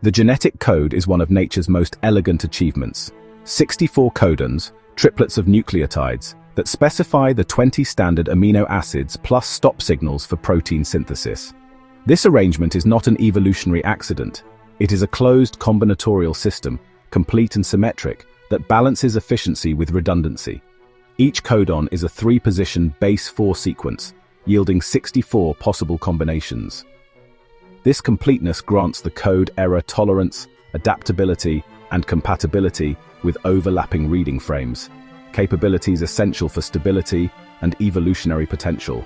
The genetic code is one of nature's most elegant achievements. 64 codons, triplets of nucleotides, that specify the 20 standard amino acids plus stop signals for protein synthesis. This arrangement is not an evolutionary accident. It is a closed combinatorial system, complete and symmetric, that balances efficiency with redundancy. Each codon is a 3-position base 4 sequence, yielding 64 possible combinations. This completeness grants the code error tolerance, adaptability, and compatibility with overlapping reading frames, capabilities essential for stability and evolutionary potential.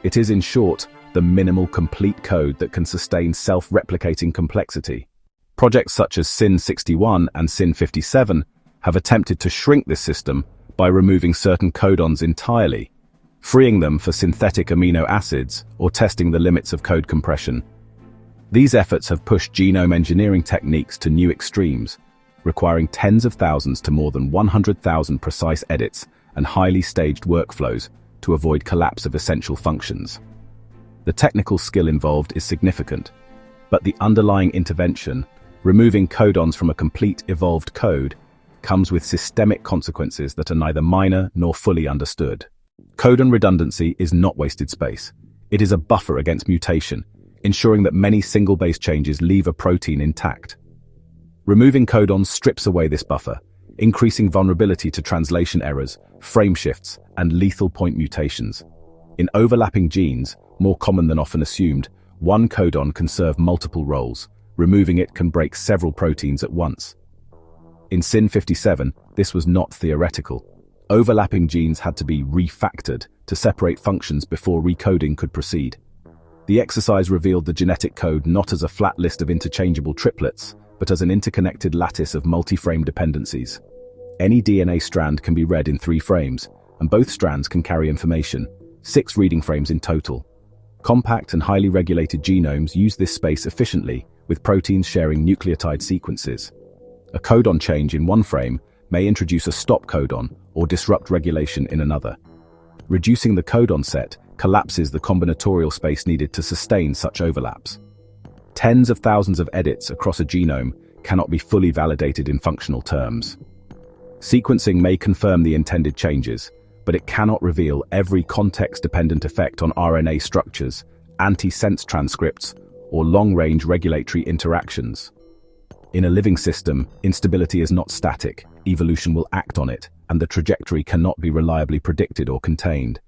It is, in short, the minimal complete code that can sustain self-replicating complexity. Projects such as SYN61 and SYN57 have attempted to shrink this system by removing certain codons entirely, freeing them for synthetic amino acids or testing the limits of code compression. These efforts have pushed genome engineering techniques to new extremes, requiring tens of thousands to more than 100,000 precise edits and highly staged workflows to avoid collapse of essential functions. The technical skill involved is significant, but the underlying intervention, removing codons from a complete evolved code, comes with systemic consequences that are neither minor nor fully understood. Codon redundancy is not wasted space. It is a buffer against mutation, ensuring that many single-base changes leave a protein intact. Removing codons strips away this buffer, increasing vulnerability to translation errors, frame shifts, and lethal point mutations. In overlapping genes, more common than often assumed, one codon can serve multiple roles. Removing it can break several proteins at once. In SYN57, this was not theoretical. Overlapping genes had to be refactored to separate functions before recoding could proceed. The exercise revealed the genetic code not as a flat list of interchangeable triplets, but as an interconnected lattice of multi-frame dependencies. Any DNA strand can be read in 3 frames, and both strands can carry information, 6 reading frames in total. Compact and highly regulated genomes use this space efficiently, with proteins sharing nucleotide sequences. A codon change in one frame may introduce a stop codon or disrupt regulation in another. Reducing the codon set collapses the combinatorial space needed to sustain such overlaps. Tens of thousands of edits across a genome cannot be fully validated in functional terms. Sequencing may confirm the intended changes, but it cannot reveal every context-dependent effect on RNA structures, anti-sense transcripts, or long-range regulatory interactions. In a living system, instability is not static. Evolution will act on it, and the trajectory cannot be reliably predicted or contained.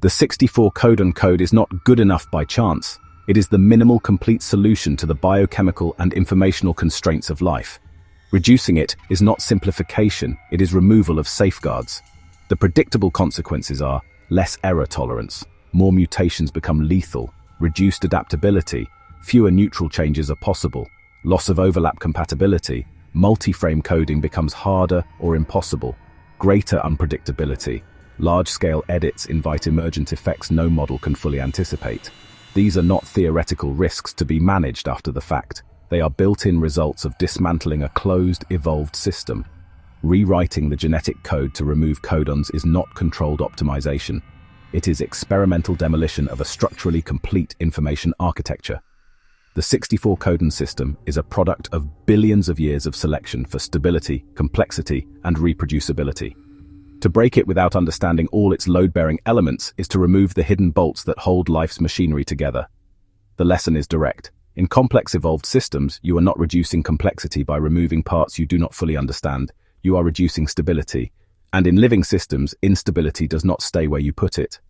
The 64 codon code is not good enough by chance. It is the minimal complete solution to the biochemical and informational constraints of life. Reducing it is not simplification, it is removal of safeguards. The predictable consequences are less error tolerance, more mutations become lethal, reduced adaptability, fewer neutral changes are possible, loss of overlap compatibility, multi-frame coding becomes harder or impossible, greater unpredictability, large-scale edits invite emergent effects no model can fully anticipate. These are not theoretical risks to be managed after the fact. They are built-in results of dismantling a closed, evolved system. Rewriting the genetic code to remove codons is not controlled optimization. It is experimental demolition of a structurally complete information architecture. The 64 codon system is a product of billions of years of selection for stability, complexity, and reproducibility. To break it without understanding all its load-bearing elements is to remove the hidden bolts that hold life's machinery together. The lesson is direct. In complex evolved systems, you are not reducing complexity by removing parts you do not fully understand. You are reducing stability. And in living systems, instability does not stay where you put it.